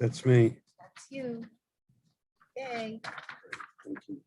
That's me. That's you. Yay. Thank you.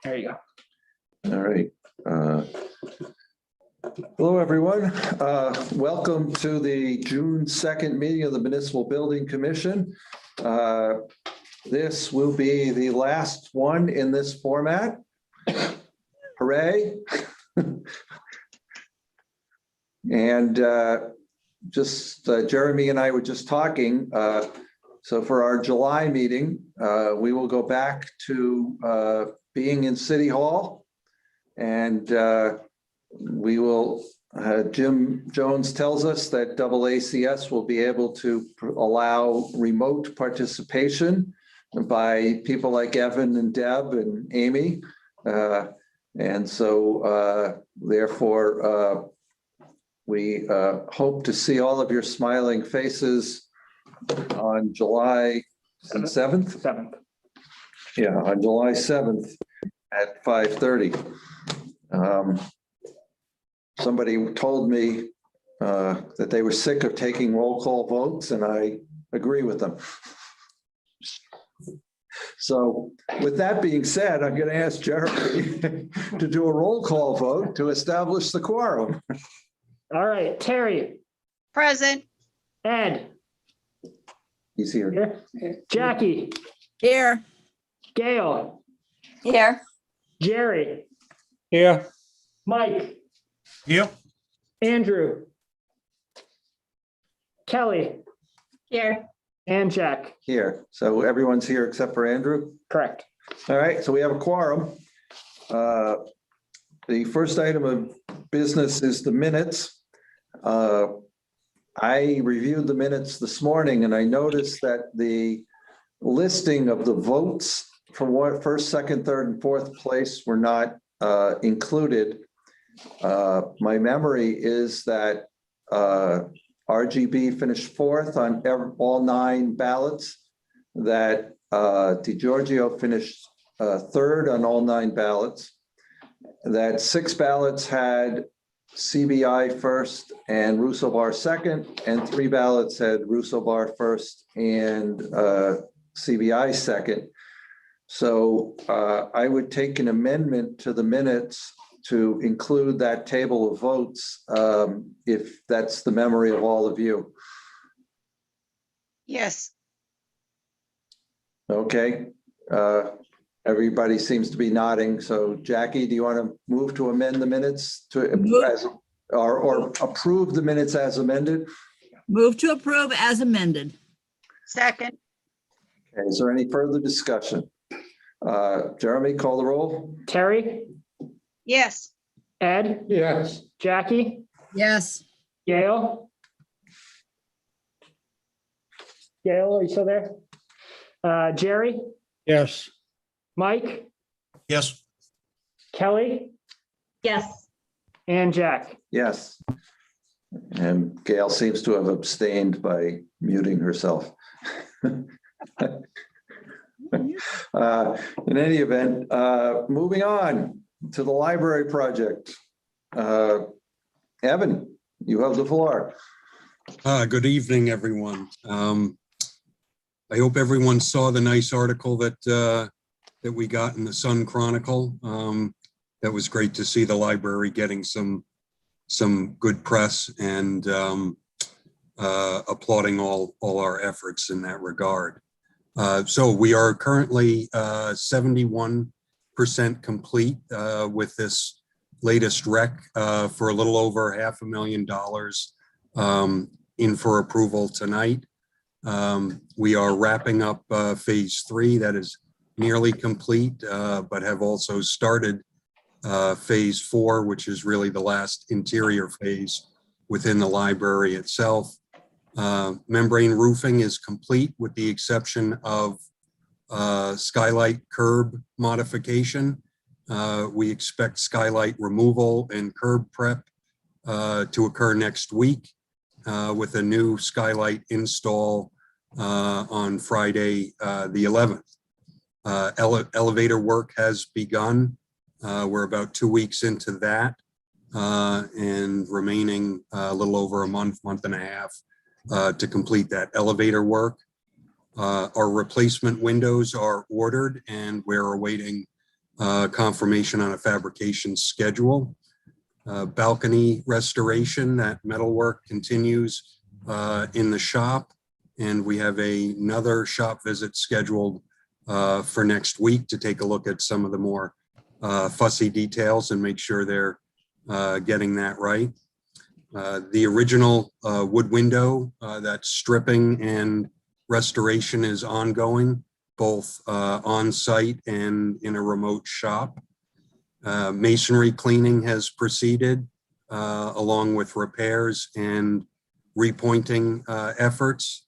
There you go. All right. Hello, everyone. Welcome to the June 2nd meeting of the Municipal Building Commission. This will be the last one in this format. Hooray. And Jeremy and I were just talking. So for our July meeting, we will go back to being in City Hall, and we will, Jim Jones tells us that AACS will be able to allow remote participation by people like Evan and Deb and Amy. And so therefore, we hope to see all of your smiling faces on July 7th. 7th. Yeah, on July 7th at 5:30. Somebody told me that they were sick of taking roll call votes, and I agree with them. So with that being said, I'm going to ask Jeremy to do a roll call vote to establish the quorum. All right, Terry, Present. Ed, He's here. Jackie, Here. Gail, Here. Jerry, Here. Mike, Yep. Andrew, Kelly, Here. and Jack. Here. So everyone's here except for Andrew. Correct. All right, so we have a quorum. The first item of business is the minutes. I reviewed the minutes this morning and I noticed that the listing of the votes for what first, second, third, and fourth place were not included. My memory is that RGB finished fourth on all 9 ballots, that DiGiorgio finished third on all 9 ballots, that 6 ballots had CBI first and Russo Bar second, and 3 ballots had Russo Bar first and CBI second. So I would take an amendment to the minutes to include that table of votes, if that's the memory of all of you. Yes. Okay. Everybody seems to be nodding. So Jackie, do you want to move to amend the minutes to or approve the minutes as amended? Move to approve as amended. Second. Okay, is there any further discussion? Jeremy, call the roll. Terry, Yes. Ed, Yes. Jackie, Yes. Gail. Gail, are you still there? Jerry, Yes. Mike, Yes. Kelly, Yes. and Jack. Yes. And Gail seems to have abstained by muting herself. In any event, moving on to the library project. Evan, you have the floor. Good evening, everyone. I hope everyone saw the nice article that we got in the Sun Chronicle. That was great to see the library getting some good press, and applauding all our efforts in that regard. So we are currently 71% complete with this latest rec for a little over $500,000 in for approval tonight. We are wrapping up phase 3 that is nearly complete, but have also started phase 4, which is really the last interior phase within the library itself. Membrane roofing is complete with the exception of skylight curb modification. We expect skylight removal and curb prep to occur next week with a new skylight install on Friday, the 11th. Elevator work has begun. We're about 2 weeks into that, and remaining a little over a month and a half to complete that elevator work. Our replacement windows are ordered and we're awaiting confirmation on a fabrication schedule. Balcony restoration, that metal work continues in the shop, and we have another shop visit scheduled for next week to take a look at some of the more fussy details and make sure they're getting that right. The original wood window, that stripping and restoration is ongoing, both on site and in a remote shop. Masonry cleaning has proceeded along with repairs and repointing efforts.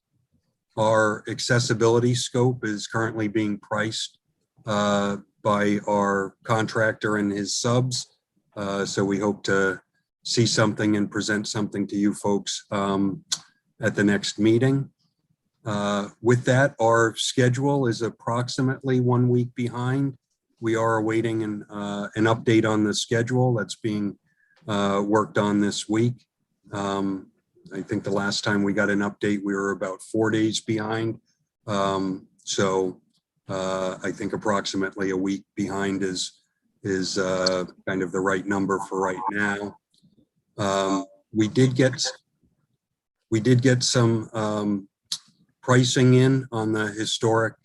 Our accessibility scope is currently being priced by our contractor and his subs. So we hope to see something and present something to you folks at the next meeting. With that, our schedule is approximately 1 week behind. We are awaiting an update on the schedule that's being worked on this week. I think the last time we got an update, we were about 4 days behind. So I think approximately a week behind is kind of the right number for right now. We did get some pricing in on the historic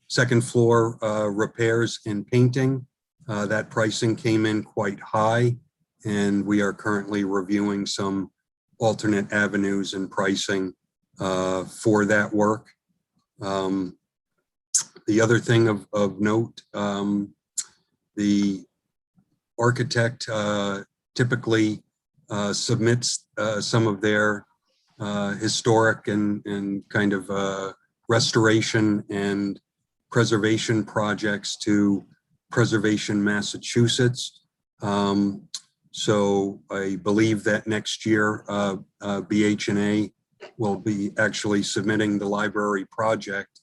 second floor repairs and painting. That pricing came in quite high, and we are currently reviewing some alternate avenues and pricing for that work. The other thing of note, the architect typically submits some of their historic and kind of restoration and preservation projects to Preservation Massachusetts. So I believe that next year BH&A will be actually submitting the library project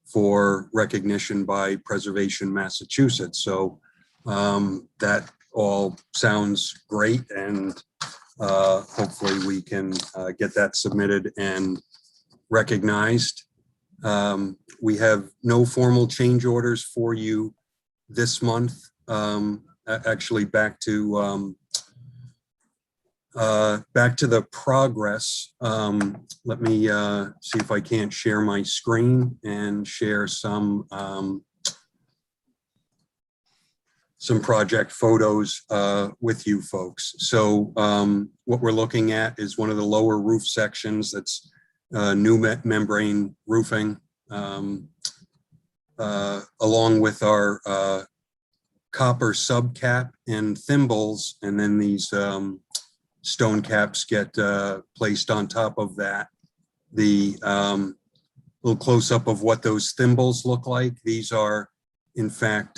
for recognition by Preservation Massachusetts. So that all sounds great, and hopefully we can get that submitted and recognized. We have no formal change orders for you this month. Actually, back to the progress. Let me see if I can't share my screen and share some project photos with you folks. So what we're looking at is one of the lower roof sections that's new membrane roofing, along with our copper subcap and thimbles, and then these stone caps get placed on top of that. The little close-up of what those thimbles look like. These are, in fact,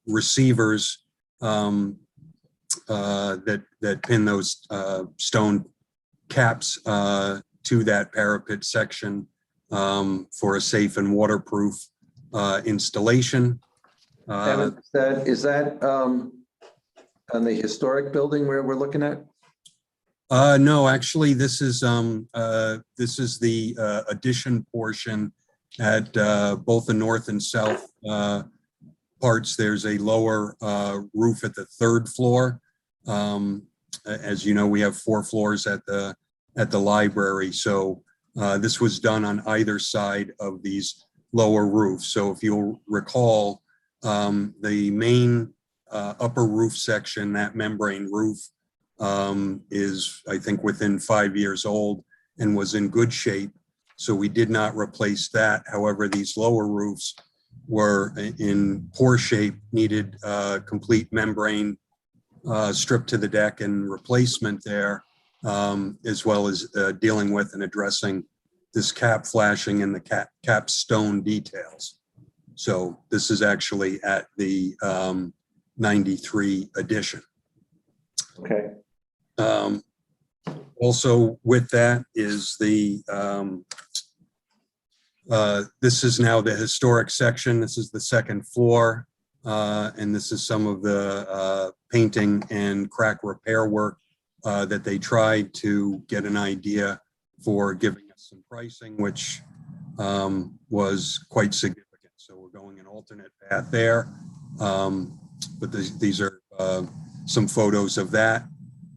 receivers that pin those stone caps to that parapet section for a safe and waterproof installation. Is that on the historic building where we're looking at? No, actually, this is the addition portion at both the north and south parts. There's a lower roof at the third floor. As you know, we have 4 floors at the library. So this was done on either side of these lower roofs. So if you'll recall, the main upper roof section, that membrane roof, is, I think, within 5 years old and was in good shape. So we did not replace that. However, these lower roofs were in poor shape, needed complete membrane stripped to the deck and replacement there, as well as dealing with and addressing this cap flashing and the cap stone details. So this is actually at the 93 edition. Okay. Also with that is the, this is now the historic section. This is the second floor. And this is some of the painting and crack repair work that they tried to get an idea for giving us some pricing, which was quite significant. So we're going an alternate path there. But these are some photos of that.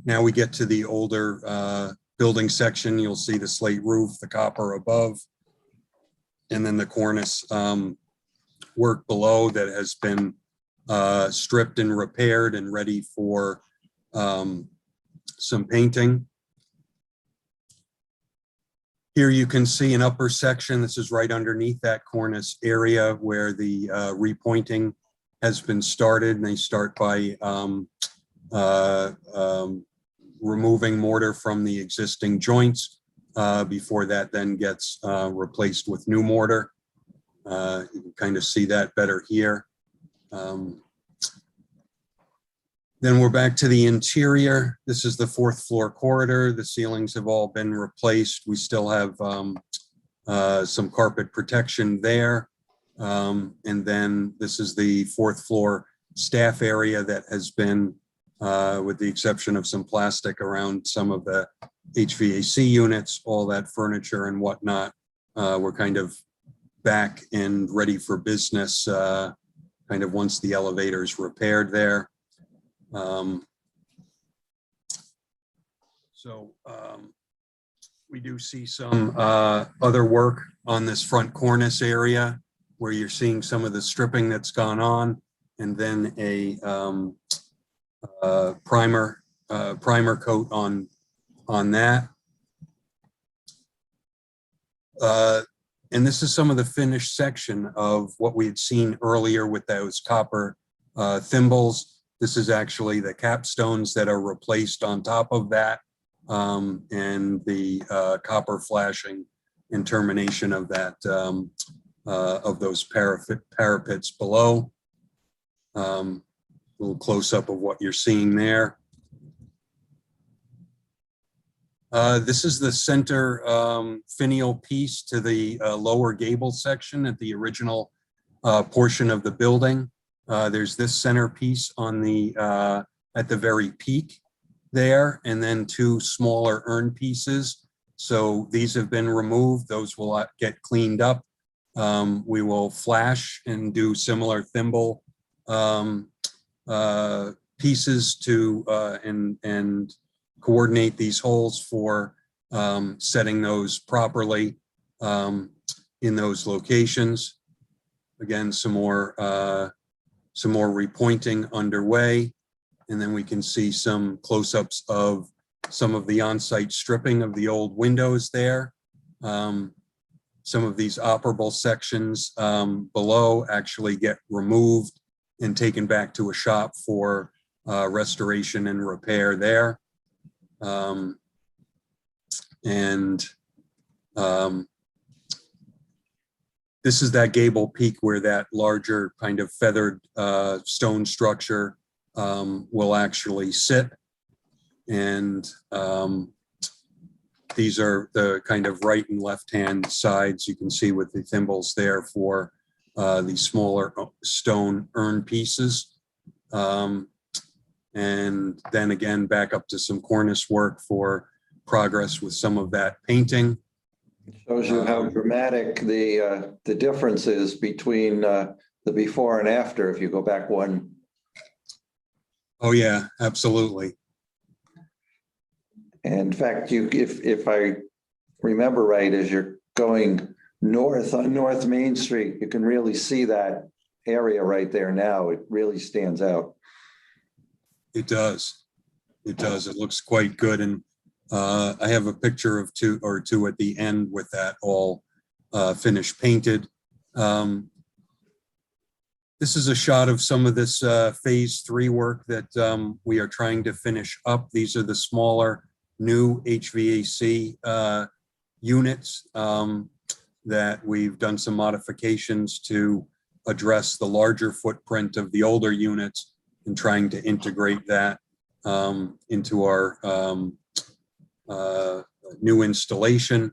Now we get to the older building section. You'll see the slate roof, the copper above, and then the cornice work below that has been stripped and repaired and ready for some painting. Here you can see an upper section. This is right underneath that cornice area where the repointing has been started. And they start by removing mortar from the existing joints before that then gets replaced with new mortar. You can kind of see that better here. Then we're back to the interior. This is the 4th floor corridor. The ceilings have all been replaced. We still have some carpet protection there. And then this is the 4th floor staff area that has been, with the exception of some plastic around some of the HVAC units, all that furniture and whatnot, we're kind of back and ready for business kind of once the elevator's repaired there. We do see some other work on this front cornice area where you're seeing some of the stripping that's gone on, and then a primer coat on that. And this is some of the finished section of what we had seen earlier with those copper thimbles. This is actually the capstones that are replaced on top of that, and the copper flashing and termination of that, of those parapets below. A little close up of what you're seeing there. This is the center finial piece to the lower gable section at the original portion of the building. There's this center piece on the at the very peak there, and then two smaller urn pieces. So these have been removed. Those will get cleaned up. We will flash and do similar thimble pieces to and coordinate these holes for setting those properly in those locations. Again, some more repointing underway, and then we can see some close-ups of some of the on-site stripping of the old windows there. Some of these operable sections below actually get removed and taken back to a shop for restoration and repair there. This is that gable peak where that larger kind of feathered stone structure will actually sit. And these are the kind of right and left hand sides you can see with the thimbles there for the smaller stone urn pieces. And then again, back up to some cornice work for progress with some of that painting. Shows you how dramatic the difference is between the before and after if you go back one. Oh yeah, absolutely. And in fact, if I remember right, as you're going north on North Main Street, you can really see that area right there now. It really stands out. It does. It does. It looks quite good. And I have a picture of two at the end with that all finished painted. This is a shot of some of this phase 3 work that we are trying to finish up. These are the smaller new HVAC units that we've done some modifications to address the larger footprint of the older units and trying to integrate that into our new installation.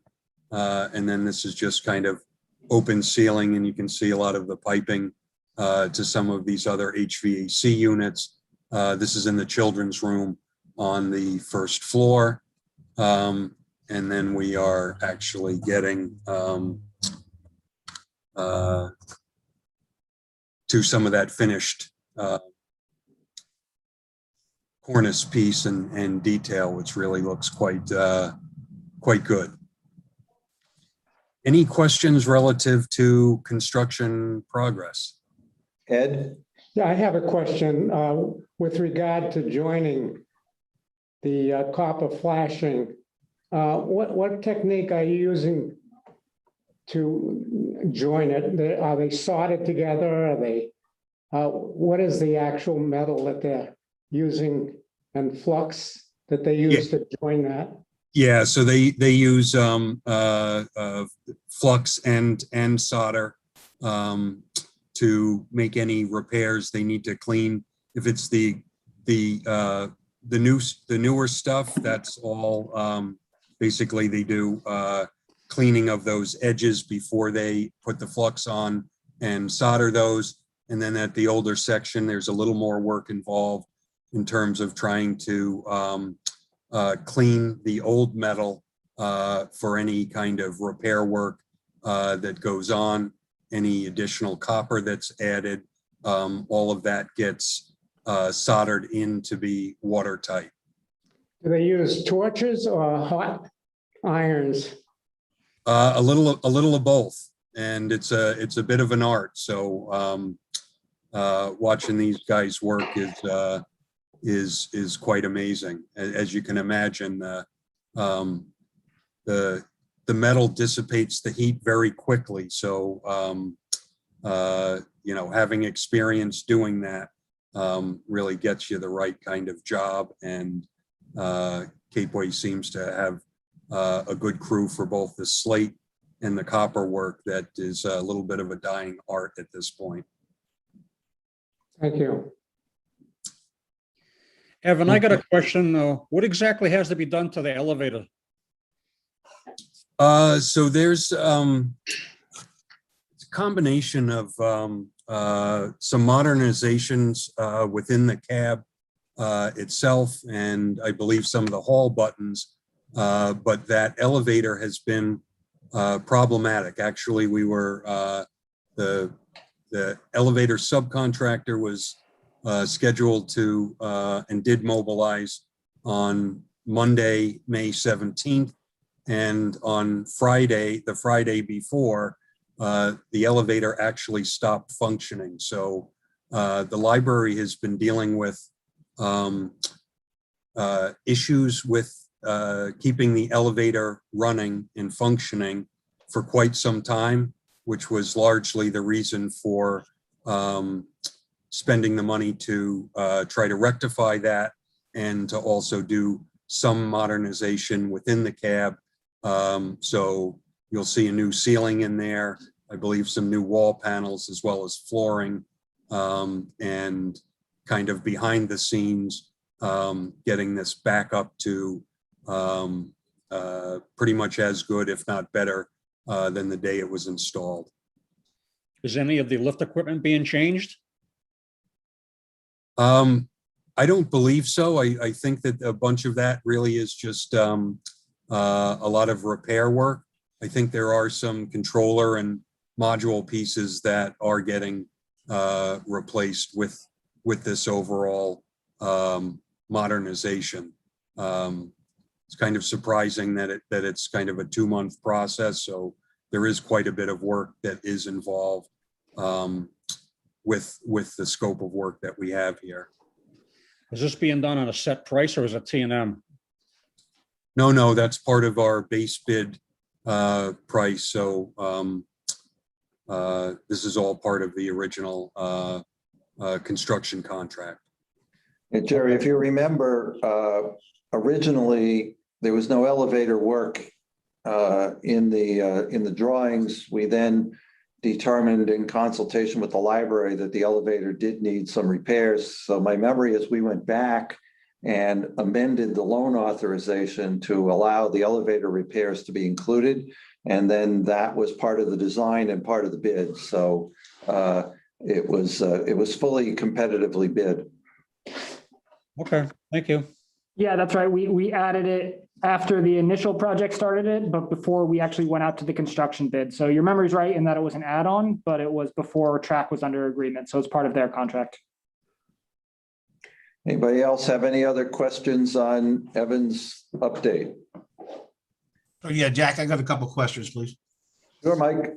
And then this is just kind of open ceiling, and you can see a lot of the piping to some of these other HVAC units. This is in the children's room on the first floor. And then we are actually getting to some of that finished cornice piece and detail, which really looks quite good. Any questions relative to construction progress? Ed? Yeah, I have a question with regard to joining the copper flashing. What technique are you using to join it? Are they soldered together? Are they? What is the actual metal that they're using and flux that they use to join that? Yeah, so they use flux and solder to make any repairs they need to clean. If it's the newer stuff, that's all basically they do cleaning of those edges before they put the flux on and solder those. And then at the older section, there's a little more work involved in terms of trying to clean the old metal for any kind of repair work that goes on, any additional copper that's added. All of that gets soldered in to be watertight. Do they use torches or hot irons? A little of both, and it's a bit of an art. So watching these guys work is quite amazing. As you can imagine, the metal dissipates the heat very quickly. So you know, having experience doing that, really gets you the right kind of job. And Capeway seems to have a good crew for both the slate and the copper work that is a little bit of a dying art at this point. Thank you. Evan, I got a question. What exactly has to be done to the elevator? So there's it's a combination of some modernizations within the cab itself, and I believe some of the hall buttons, but that elevator has been problematic. Actually, we were the elevator subcontractor was scheduled to and did mobilize on Monday, May 17th. And on Friday, the Friday before, the elevator actually stopped functioning. So the library has been dealing with issues with keeping the elevator running and functioning for quite some time, which was largely the reason for spending the money to try to rectify that and to also do some modernization within the cab. So you'll see a new ceiling in there, I believe some new wall panels as well as flooring, and kind of behind the scenes, getting this back up to pretty much as good, if not better, than the day it was installed. Is any of the lift equipment being changed? I don't believe so. I think that a bunch of that really is just a lot of repair work. I think there are some controller and module pieces that are getting replaced with this overall modernization. It's kind of surprising that it's kind of a 2-month process. So there is quite a bit of work that is involved with the scope of work that we have here. Is this being done on a set price or is it T&M? No, that's part of our base bid price. So this is all part of the original construction contract. And Jerry, if you remember, originally there was no elevator work in the drawings. We then determined in consultation with the library that the elevator did need some repairs. So my memory is we went back and amended the loan authorization to allow the elevator repairs to be included. And then that was part of the design and part of the bid. So it was fully competitively bid. Okay, thank you. Yeah, that's right. We added it after the initial project started it, but before we actually went out to the construction bid. So your memory's right in that it was an add-on, but it was before Track was under agreement. So it's part of their contract. Anybody else have any other questions on Evan's update? Oh, yeah, Jack, I got a couple of questions, please. Sure, Mike.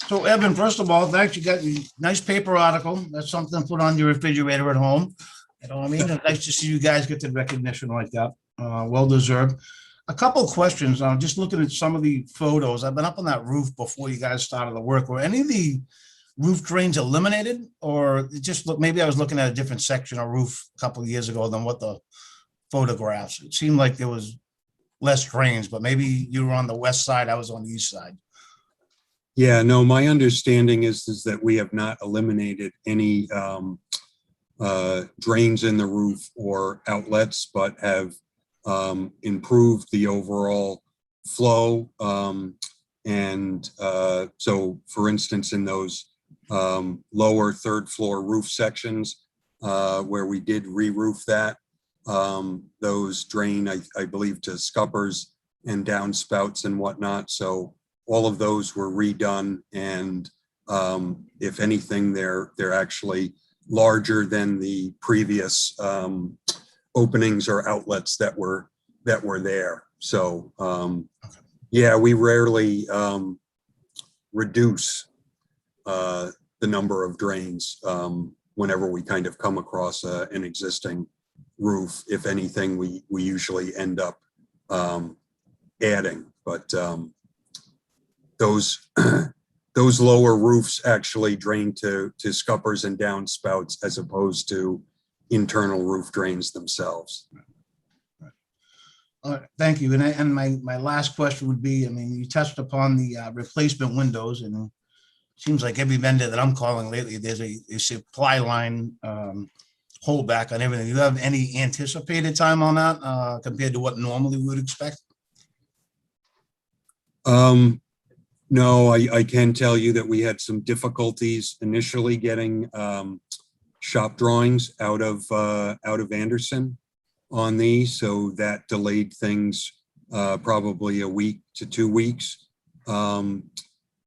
So Evan, first of all, thanks. You got your nice paper article. That's something to put on your refrigerator at home. You know what I mean? It's nice to see you guys get the recognition like that. Well deserved. A couple of questions. I'm just looking at some of the photos. I've been up on that roof before you guys started the work. Were any of the roof drains eliminated, or it just look? Maybe I was looking at a different section of roof a couple of years ago than what the photographs. It seemed like there was less drains, but maybe you were on the west side. I was on the east side. Yeah, no, my understanding is that we have not eliminated any drains in the roof or outlets, but have improved the overall flow. So for instance, in those lower third floor roof sections where we did re-roof that, those drain, I believe, to scuppers and downspouts and whatnot. So all of those were redone, and if anything, they're actually larger than the previous openings or outlets that were there. So yeah, we rarely reduce the number of drains whenever we kind of come across an existing roof. If anything, we usually end up adding, but those those lower roofs actually drain to scuppers and downspouts as opposed to internal roof drains themselves. All right, thank you. And my last question would be, I mean, you touched upon the replacement windows, and it seems like every vendor that I'm calling lately, there's a supply line holdback on everything. Do you have any anticipated time on that compared to what normally we would expect? No, I can tell you that we had some difficulties initially getting shop drawings out of Anderson on these, so that delayed things probably a week to 2 weeks. And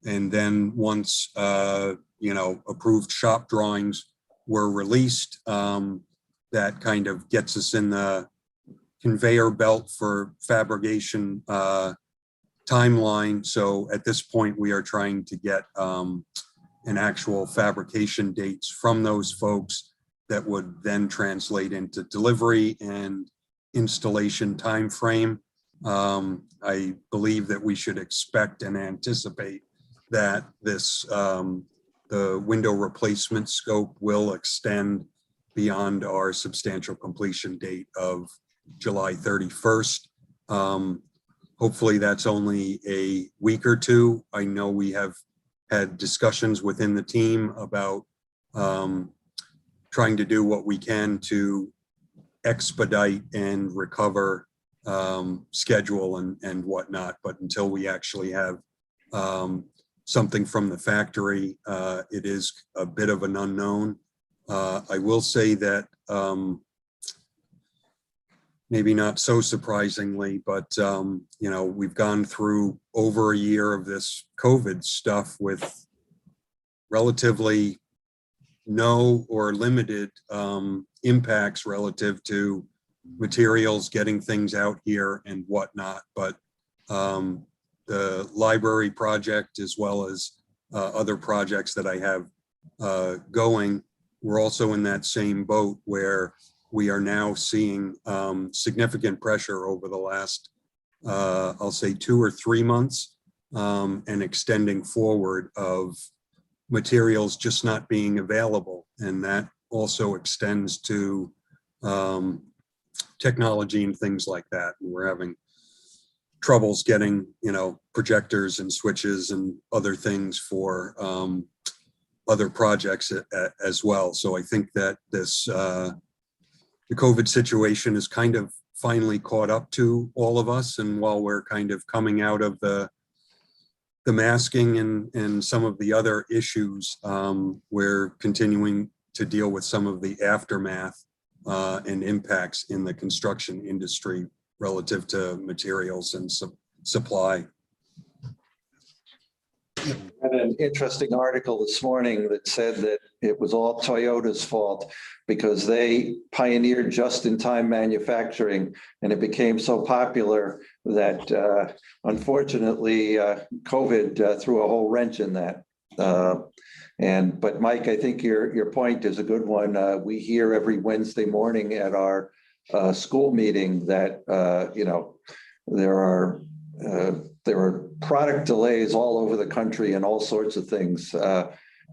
then once approved shop drawings were released, that kind of gets us in the conveyor belt for fabrication timeline. So at this point, we are trying to get an actual fabrication dates from those folks that would then translate into delivery and installation timeframe. I believe that we should expect and anticipate that this the window replacement scope will extend beyond our substantial completion date of July 31st. Hopefully that's only a week or two. I know we have had discussions within the team about trying to do what we can to expedite and recover schedule and whatnot. But until we actually have something from the factory, it is a bit of an unknown. I will say that maybe not so surprisingly, but we've gone through over a year of this COVID stuff with relatively no or limited impacts relative to materials, getting things out here and whatnot. But the library project, as well as other projects that I have going, we're also in that same boat where we are now seeing significant pressure over the last, I'll say 2 or 3 months, and extending forward of materials just not being available. And that also extends to technology and things like that. And we're having troubles getting, projectors and switches and other things for other projects as well. So I think that this, the COVID situation is kind of finally caught up to all of us. And while we're kind of coming out of the masking and some of the other issues, we're continuing to deal with some of the aftermath and impacts in the construction industry relative to materials and supply. I had an interesting article this morning that said that it was all Toyota's fault because they pioneered just-in-time manufacturing, and it became so popular that unfortunately COVID threw a whole wrench in that. But Mike, I think your point is a good one. We hear every Wednesday morning at our school meeting that there are product delays all over the country and all sorts of things.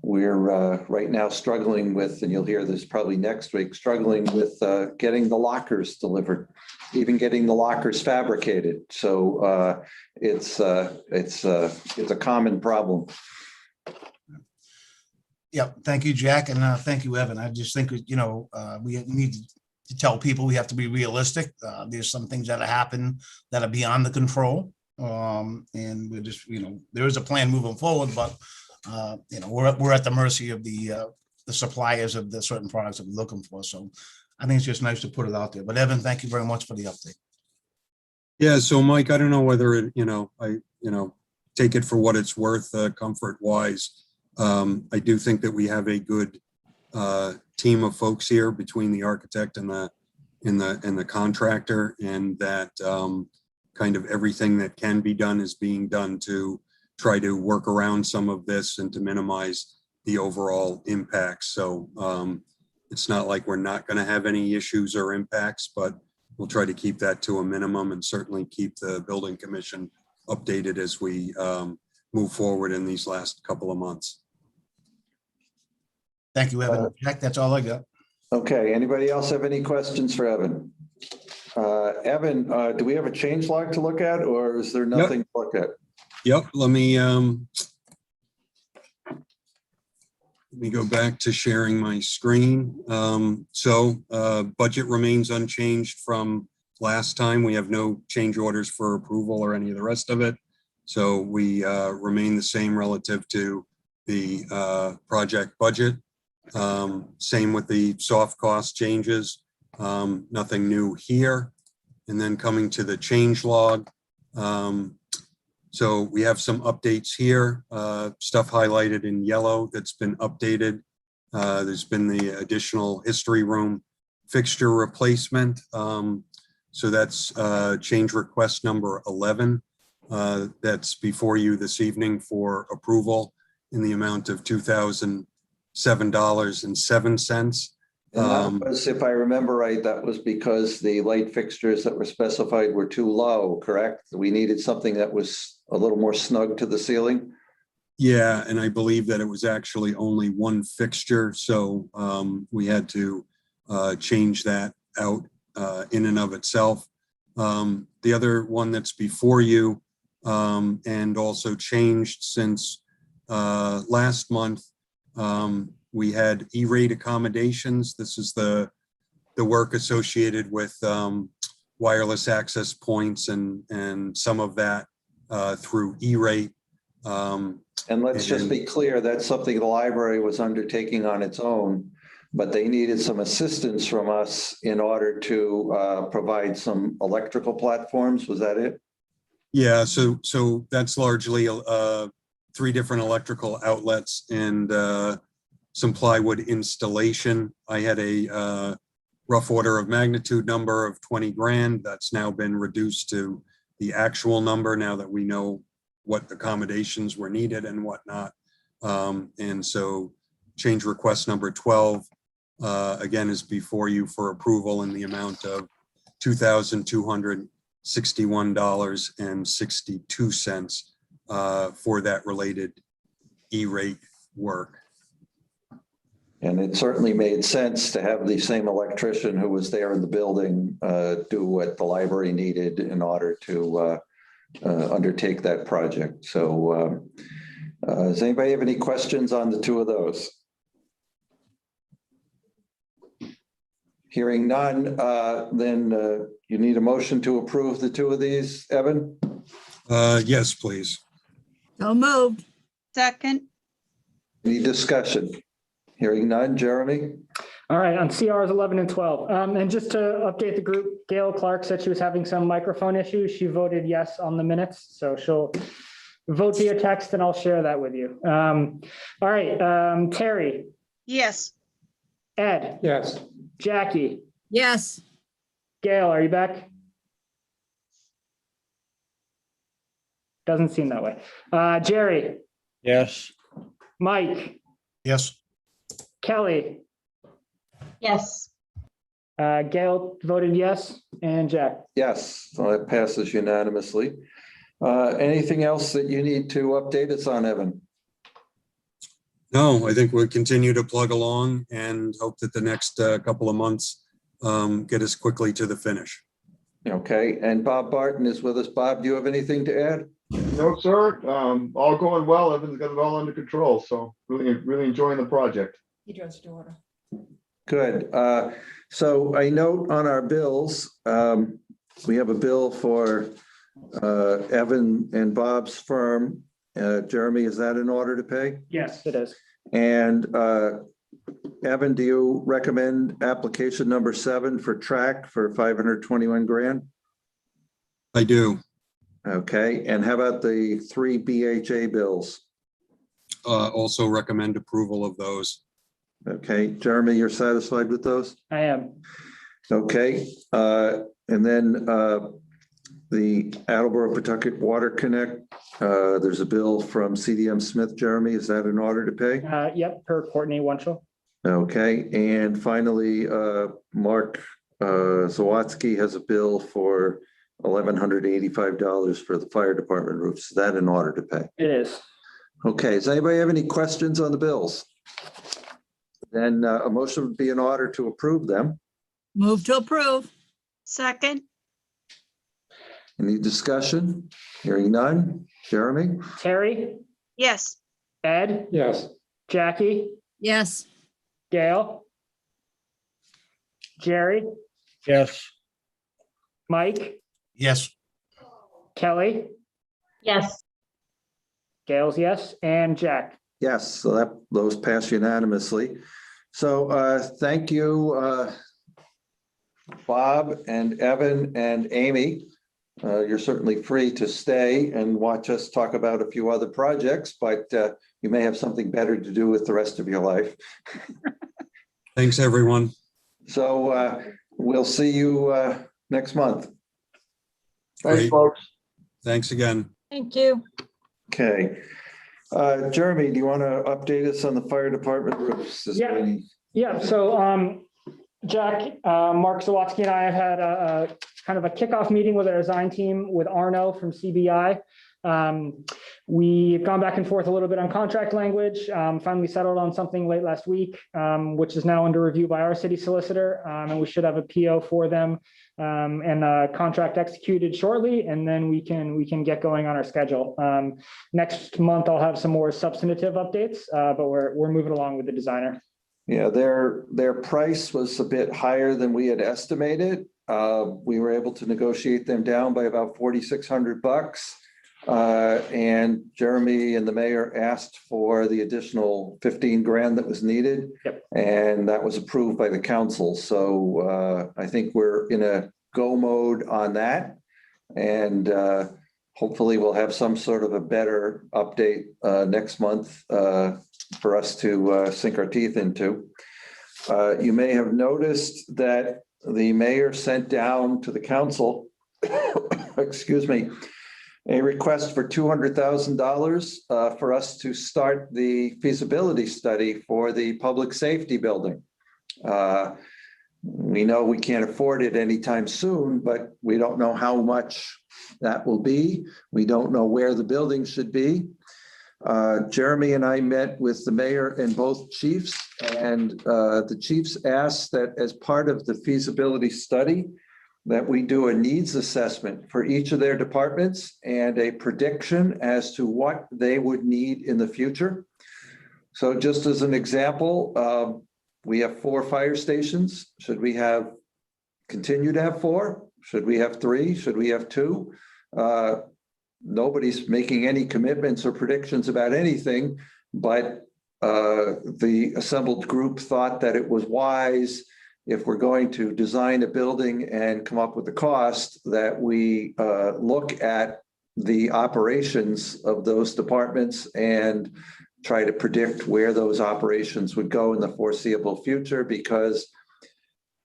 We're right now struggling with, and you'll hear this probably next week, struggling with getting the lockers delivered, even getting the lockers fabricated. So it's a common problem. Yeah, thank you, Jack, and thank you, Evan. I just think, we need to tell people we have to be realistic. There's some things that happen that are beyond the control. And we're just, there is a plan moving forward, but we're at the mercy of the suppliers of the certain products that we're looking for. So I think it's just nice to put it out there. But Evan, thank you very much for the update. Yeah. So Mike, I don't know whether it, I take it for what it's worth, comfort wise. I do think that we have a good team of folks here between the architect and the contractor, and that kind of everything that can be done is being done to try to work around some of this and to minimize the overall impacts. So it's not like we're not going to have any issues or impacts, but we'll try to keep that to a minimum and certainly keep the building commission updated as we move forward in these last couple of months. Thank you, Evan. Jack, that's all I got. Okay, anybody else have any questions for Evan? Evan, do we have a change log to look at, or is there nothing to look at? Yep, let me go back to sharing my screen. Budget remains unchanged from last time. We have no change orders for approval or any of the rest of it. So we remain the same relative to the project budget. Same with the soft cost changes. Nothing new here. And then coming to the change log. So we have some updates here, stuff highlighted in yellow that's been updated. There's been the additional history room fixture replacement. So that's change request number 11. That's before you this evening for approval in the amount of $2,007.07. And that was, if I remember right, that was because the light fixtures that were specified were too low, correct? We needed something that was a little more snug to the ceiling. Yeah, and I believe that it was actually only one fixture, so we had to change that out in and of itself. The other one that's before you and also changed since last month, we had E-rate accommodations. This is the work associated with wireless access points and some of that through E-rate. And let's just be clear, that's something the library was undertaking on its own, but they needed some assistance from us in order to provide some electrical platforms. Was that it? Yeah, so that's largely 3 different electrical outlets and some plywood installation. I had a rough order of magnitude number of 20 grand. That's now been reduced to the actual number now that we know what accommodations were needed and whatnot. And so change request number 12, again, is before you for approval in the amount of $2,261.62 for that related E-rate work. And it certainly made sense to have the same electrician who was there in the building do what the library needed in order to undertake that project. So does anybody have any questions on the 2 of those? Hearing none, then you need a motion to approve the 2 of these, Evan? Yes, please. So moved. Second. Any discussion? Hearing none, Jeremy? All right, on CRs 11 and 12. And just to update the group, Gail Clark said she was having some microphone issues. She voted yes on the minutes, so she'll vote via text and I'll share that with you. All right, Terry, Yes. Ed, Yes. Jackie, Yes. Gail, are you back? Doesn't seem that way. Jerry, Yes. Mike, Yes. Kelly, Yes. Gail voted yes, and Jack. Yes, so that passes unanimously. Anything else that you need to update us on, Evan? No, I think we'll continue to plug along and hope that the next couple of months get us quickly to the finish. Okay, and Bob Barton is with us. Bob, do you have anything to add? No, sir. All going well. Evan's got it all under control. So really enjoying the project. He draws to order. Good. So I note on our bills, we have a bill for Evan and Bob's firm. Jeremy, is that in order to pay? Yes, it is. And Evan, do you recommend application number 7 for track for 521 grand? I do. Okay, and how about the 3 BHA bills? Also recommend approval of those. Okay, Jeremy, you're satisfied with those? I am. Okay, and then the Attleboro Pawtucket Water Connect, there's a bill from CDM Smith. Jeremy, is that in order to pay? Yep, per Courtney Wunschel. Okay, and finally, Mark Zawatsky has a bill for $1,185 for the fire department roofs. Is that in order to pay? It is. Okay, does anybody have any questions on the bills? Then a motion would be in order to approve them. Move to approve. second, Any discussion? Hearing none. Jeremy? Terry, yes, Ed, Yes, Jackie, Yes. Gail, Jerry, Yes. Mike, Yes, Kelly, yes, Gail's yes, and Jack. Yes, so that, those pass unanimously. So thank you, Bob and Evan and Amy. You're certainly free to stay and watch us talk about a few other projects, but you may have something better to do with the rest of your life. Thanks, everyone. So we'll see you next month. Thanks, Great. folks. Thanks again. Thank you. Okay. Jeremy, do you want to update us on the fire department roofs? Is there Yeah. any- Yeah, so Jack, Mark Zawatsky and I have had a kind of a kickoff meeting with our design team with Arno from CBI. We've gone back and forth a little bit on contract language, finally settled on something late last week, which is now under review by our city solicitor. And we should have a PO for them and a contract executed shortly, and then we can get going on our schedule. Next month, I'll have some more substantive updates, but we're moving along with the designer. Yeah, their price was a bit higher than we had estimated. We were able to negotiate them down by about $4,600. And Jeremy and the mayor asked for the additional 15 grand that was needed. Yep. And that was approved by the council. So I think we're in a go mode on that. And hopefully we'll have some sort of a better update next month for us to sink our teeth into. You may have noticed that the mayor sent down to the council, excuse me, a request for $200,000 for us to start the feasibility study for the public safety building. We know we can't afford it anytime soon, but we don't know how much that will be. We don't know where the building should be. Jeremy and I met with the mayor and both chiefs, and the chiefs asked that as part of the feasibility study, that we do a needs assessment for each of their departments and a prediction as to what they would need in the future. So just as an example, we have 4 fire stations. Should we continue to have 4? Should we have 3? Should we have 2? Nobody's making any commitments or predictions about anything, but the assembled group thought that it was wise, if we're going to design a building and come up with the cost, that we look at the operations of those departments and try to predict where those operations would go in the foreseeable future. Because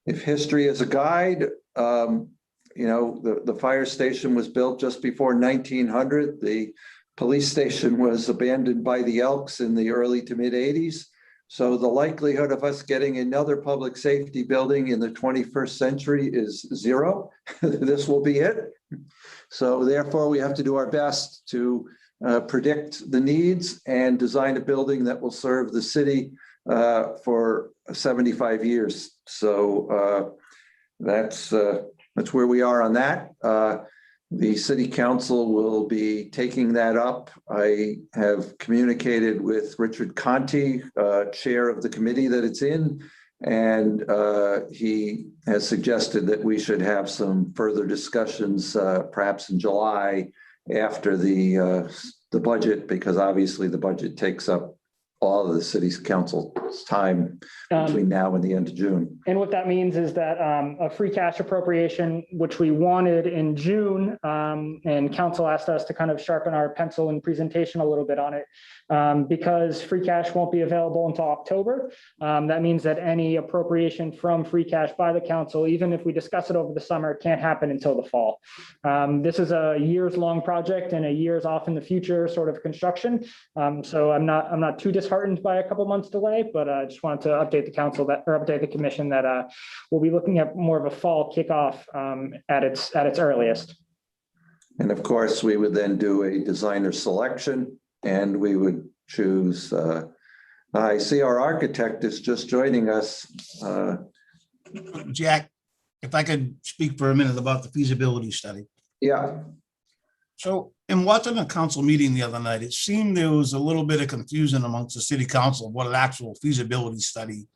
if history is a guide, the fire station was built just before 1900. The police station was abandoned by the Elks in the early to mid 80s. So the likelihood of us getting another public safety building in the 21st century is 0. This will be it. So therefore, we have to do our best to predict the needs and design a building that will serve the city for 75 years. So that's where we are on that. The city council will be taking that up. I have communicated with Richard Conti, chair of the committee that it's in, and he has suggested that we should have some further discussions perhaps in July after the budget, because obviously the budget takes up all of the city's council's time between now and the end of June. And what that means is that a free cash appropriation, which we wanted in June, and council asked us to kind of sharpen our pencil and presentation a little bit on it, because free cash won't be available until October. That means that any appropriation from free cash by the council, even if we discuss it over the summer, it can't happen until the fall. This is a years-long project and a years off in the future sort of construction. So I'm not too disheartened by a couple months delay, but I just wanted to update the council or update the commission that we'll be looking at more of a fall kickoff at its earliest. And of course, we would then do a designer selection and we would choose, I see our architect is just joining us. Jack, if I could speak for a minute about the feasibility study. Yeah, So in watching a council meeting the other night, it seemed there was a little bit of confusion amongst the city council of what an actual feasibility study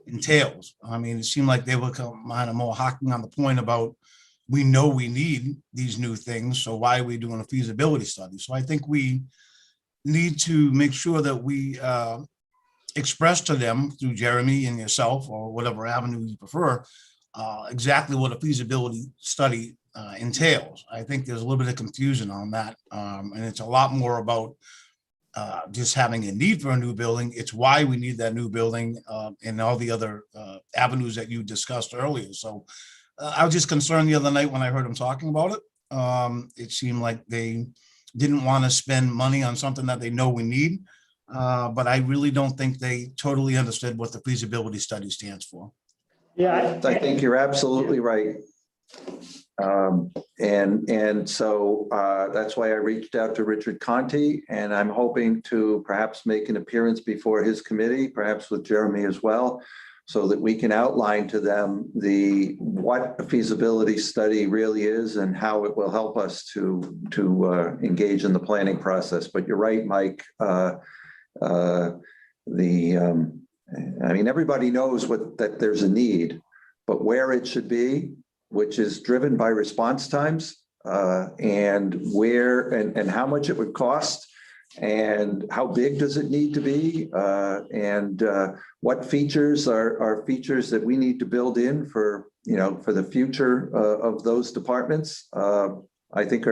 entails. I mean, it seemed like they were kind of more hacking on the point about, we know we need these new things, so why are we doing a feasibility study? So I think we need to make sure that we express to them through Jeremy and yourself, or whatever avenue you prefer, exactly what a feasibility study entails. I think there's a little bit of confusion on that. And it's a lot more about just having a need for a new building. It's why we need that new building and all the other avenues that you discussed earlier. So I was just concerned the other night when I heard them talking about it. It seemed like they didn't want to spend money on something that they know we need. But I really don't think they totally understood what the feasibility study stands for. Yeah. I think you're absolutely right. And so that's why I reached out to Richard Conti, and I'm hoping to perhaps make an appearance before his committee, perhaps with Jeremy as well, so that we can outline to them what a feasibility study really is and how it will help us to engage in the planning process. But you're right, Mike. I mean, everybody knows that there's a need, but where it should be, which is driven by response times, and where and how much it would cost, and how big does it need to be, and what features are features that we need to build in for the future of those departments. I think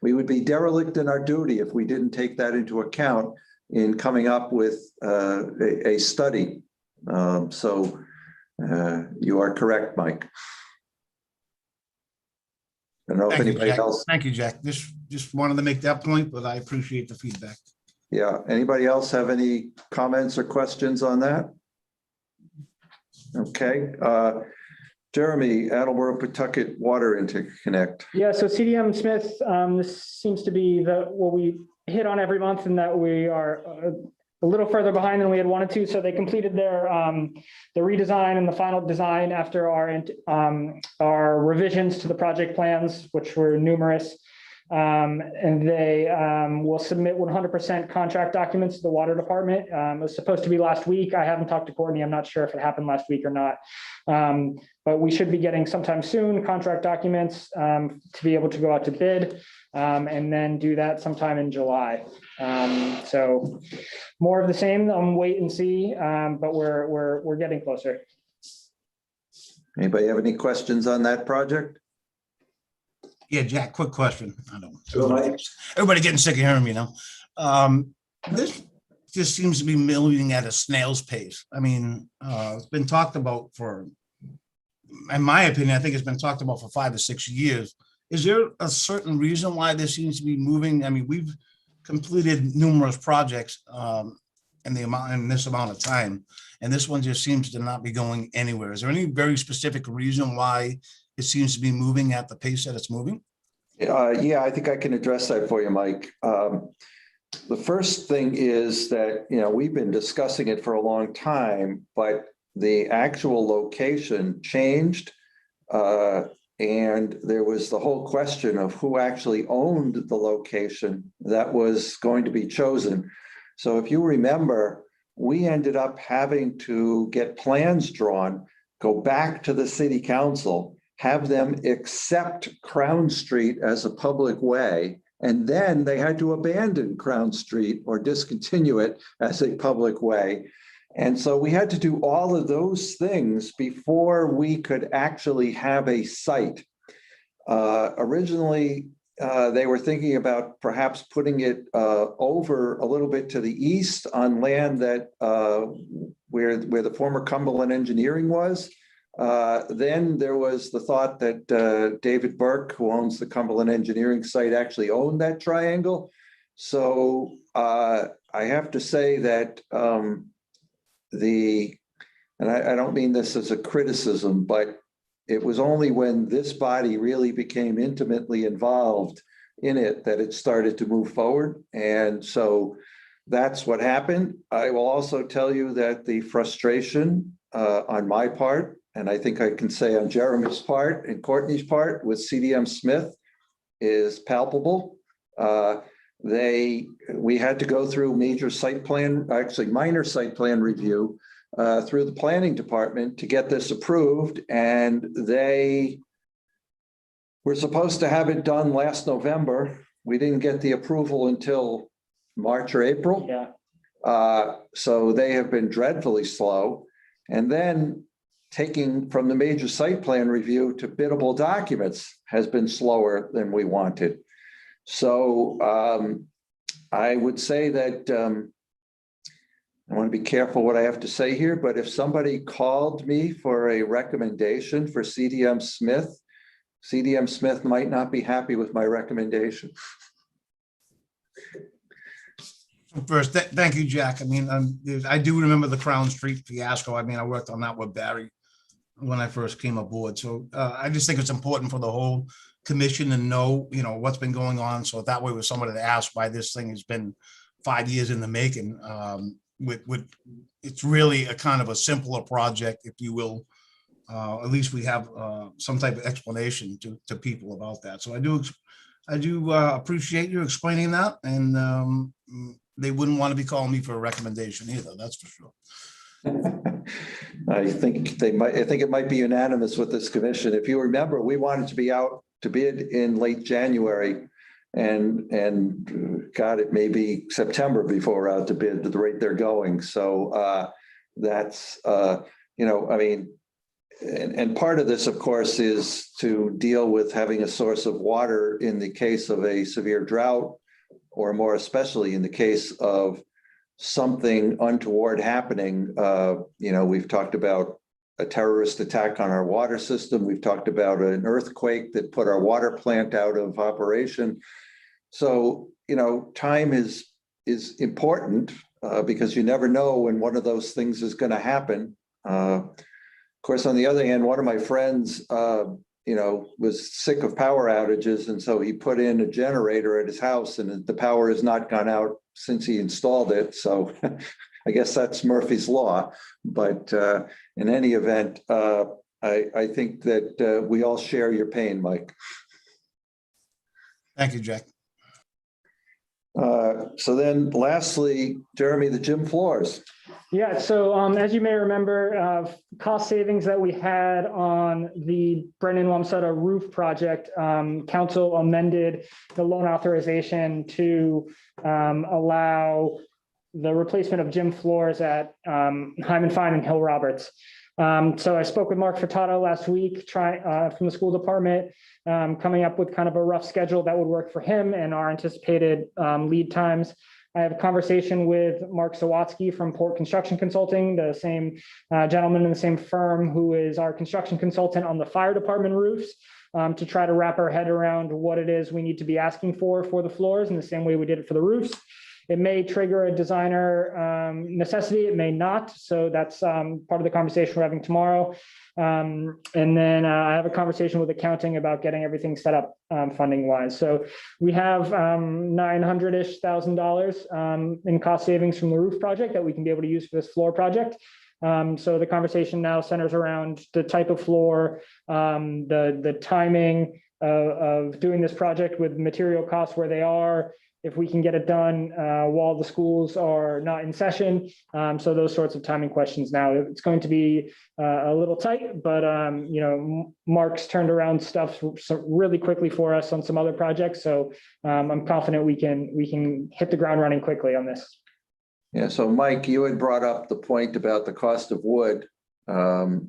we would be derelict in our duty if we didn't take that into account in coming up with a study. So you are correct, Mike. I don't know if Thank you, anybody Jack. else. Thank you, Jack. Just wanted to make that point, but I appreciate the feedback. Yeah. Anybody else have any comments or questions on that? Okay. Jeremy, Attleboro Pawtucket Water Interconnect. Yeah, so CDM Smith, this seems to be what we hit on every month, and that we are a little further behind than we had wanted to. So they completed their the redesign and the final design after our revisions to the project plans, which were numerous. And they will submit 100% contract documents to the water department. It was supposed to be last week. I haven't talked to Courtney. I'm not sure if it happened last week or not. But we should be getting sometime soon contract documents to be able to go out to bid, and then do that sometime in July. So more of the same. Wait and see, but we're getting closer. Anybody have any questions on that project? Yeah, Jack, quick question. I don't. Sure, Mike. Everybody getting sick of hearing me now. This just seems to be moving at a snail's pace. I mean, it's been talked about for, in my opinion, I think it's been talked about for 5 or 6 years. Is there a certain reason why this seems to be moving? I mean, we've completed numerous projects in this amount of time, and this one just seems to not be going anywhere. Is there any very specific reason why it seems to be moving at the pace that it's moving? Yeah, I think I can address that for you, Mike. The first thing is that, we've been discussing it for a long time, but the actual location changed. And there was the whole question of who actually owned the location that was going to be chosen. So if you remember, we ended up having to get plans drawn, go back to the city council, have them accept Crown Street as a public way, and then they had to abandon Crown Street or discontinue it as a public way. And so we had to do all of those things before we could actually have a site. Originally, they were thinking about perhaps putting it over a little bit to the east on land that where the former Cumberland Engineering was. Then there was the thought that David Burke, who owns the Cumberland Engineering site, actually owned that triangle. So I have to say that and I don't mean this as a criticism, but it was only when this body really became intimately involved in it that it started to move forward. And so that's what happened. I will also tell you that the frustration on my part, and I think I can say on Jeremy's part and Courtney's part with CDM Smith, is palpable. We had to go through major site plan, actually minor site plan review through the planning department to get this approved. And they were supposed to have it done last November. We didn't get the approval until March or April. Yeah. So they have been dreadfully slow. And then taking from the major site plan review to biddable documents has been slower than we wanted. So I would say that I want to be careful what I have to say here, but if somebody called me for a recommendation for CDM Smith might not be happy with my recommendation. First, thank you, Jack. I mean, I do remember the Crown Street fiasco. I mean, I worked on that with Barry when I first came aboard. So I just think it's important for the whole commission to know, what's been going on. So that way, with somebody to ask why this thing has been 5 years in the making, it's really a kind of a simpler project, if you will. At least we have some type of explanation to people about that. So I do appreciate you explaining that, and they wouldn't want to be calling me for a recommendation either. That's for sure. I think it might be unanimous with this commission. If you remember, we wanted to be out to bid in late January, and God, it may be September before we're out to bid at the rate they're going. So that's I mean, and part of this, of course, is to deal with having a source of water in the case of a severe drought, or more especially in the case of something untoward happening. We've talked about a terrorist attack on our water system. We've talked about an earthquake that put our water plant out of operation. So, time is important because you never know when one of those things is going to happen. Of course, on the other hand, one of my friends, was sick of power outages. And so he put in a generator at his house, and the power has not gone out since he installed it. So I guess that's Murphy's Law. But in any event, I think that we all share your pain, Mike. Thank you, Jack. So then lastly, Jeremy, the gym floors. Yeah, so as you may remember, cost savings that we had on the Brendan Wamsutta roof project, council amended the loan authorization to allow the replacement of gym floors at Hyman Fine and Hill Roberts. So I spoke with Mark Furtado last week, from the school department, coming up with kind of a rough schedule that would work for him and our anticipated lead times. I have a conversation with Mark Sawatsky from Port Construction Consulting, the same gentleman in the same firm who is our construction consultant on the fire department roofs, to try to wrap our head around what it is we need to be asking for the floors in the same way we did it for the roofs. It may trigger a designer necessity, it may not. So that's part of the conversation we're having tomorrow. And then I have a conversation with accounting about getting everything set up funding wise. So we have $900,000 in cost savings from the roof project that we can be able to use for this floor project. So the conversation now centers around the type of floor, the timing of doing this project with material costs where they are, if we can get it done while the schools are not in session. So those sorts of timing questions now. It's going to be a little tight, but Mark's turned around stuff really quickly for us on some other projects. So I'm confident we can hit the ground running quickly on this. Yeah, so Mike, you had brought up the point about the cost of wood. So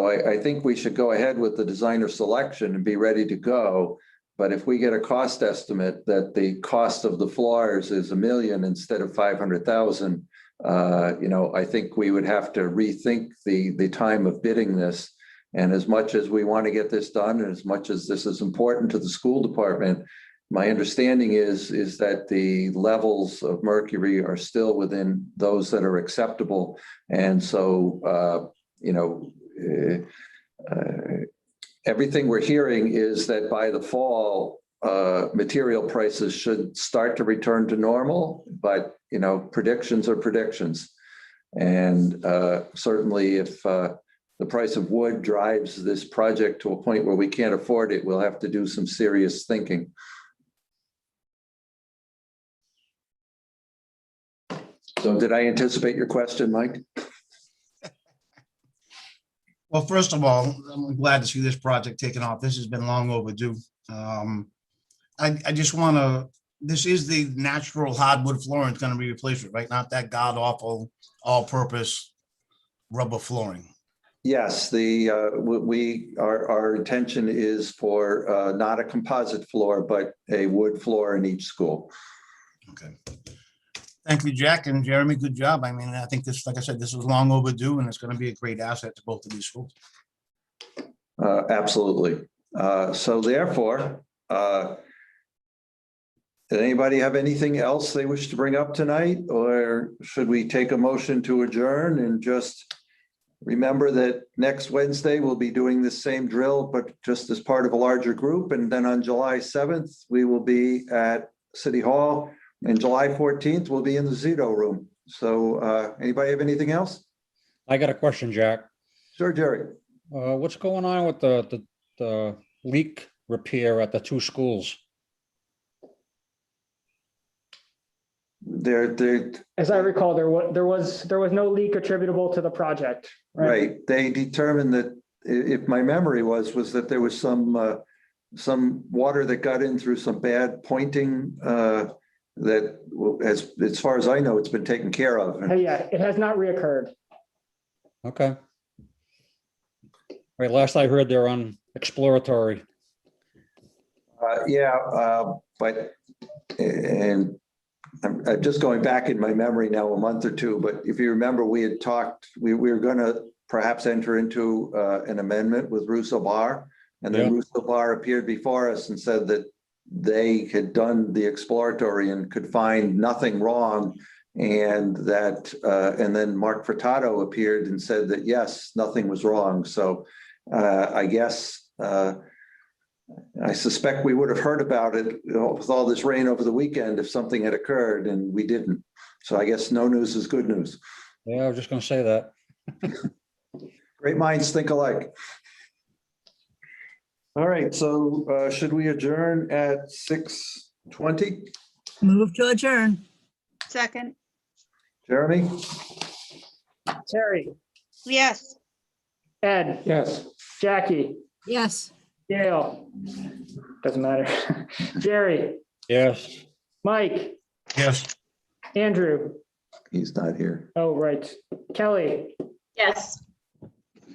I think we should go ahead with the designer selection and be ready to go. But if we get a cost estimate that the cost of the floors is $1 million instead of 500,000, I think we would have to rethink the time of bidding this. And as much as we want to get this done, and as much as this is important to the school department, my understanding is that the levels of mercury are still within those that are acceptable. And so, everything we're hearing is that by the fall, material prices should start to return to normal, but, you know, predictions are predictions. And certainly if the price of wood drives this project to a point where we can't afford it, we'll have to do some serious thinking. So did I anticipate your question, Mike? Well, first of all, I'm glad to see this project taken off. This has been long overdue. I just want to, this is the natural hardwood flooring it's going to be replaced with, right? Not that god awful all-purpose rubber flooring. Yes, our intention is for not a composite floor, but a wood floor in each school. Okay. Thank you, Jack and Jeremy. Good job. I mean, I think this, like I said, this was long overdue and it's going to be a great asset to both of these schools. Absolutely. So therefore, did anybody have anything else they wish to bring up tonight? Or should we take a motion to adjourn and just remember that next Wednesday we'll be doing this same drill, but just as part of a larger group. And then on July 7th, we will be at City Hall. And July 14th, we'll be in the Zito room. So anybody have anything else? I got a question, Jack. Sure, Jerry. What's going on with the leak repair at the two schools? They're As I recall, there was no leak attributable to the project, right? right. They determined that, if my memory was that there was some water that got in through some bad pointing, that, as far as I know, it's been taken care of. Yeah, it has not reoccurred. Okay. Right, last I heard, they're on exploratory. But and I'm just going back in my memory now a month or two, but if you remember, we had talked, we were going to perhaps enter into an amendment with Russo Bar, and then Russo Bar appeared before us and said that they had done the exploratory and could find nothing wrong, and that and then Mark Furtado appeared and said that yes, nothing was wrong. So I guess I suspect we would have heard about it, you know, with all this rain over the weekend if something had occurred, and we didn't. So I guess no news is good news. Yeah, I was just going to say that. Great minds think alike. All right, so should we adjourn at 6:20? Move to adjourn. Second. Jeremy? Terry, Yes. Ed, Yes. Jackie, Yes. Gail, doesn't matter. Jerry, Yes. Mike, Yes. Andrew, He's not here. oh, right, Kelly, Yes.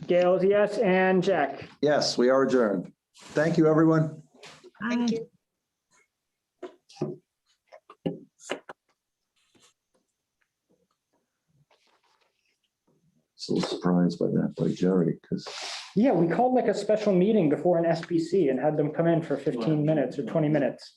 Gail's yes, and Jack. Yes, we are adjourned. Thank you, everyone. Thank Aye. you. So surprised by that, by Jerry, because Yeah, we called like a special meeting before an SBC and had them come in for 15 minutes or 20 minutes.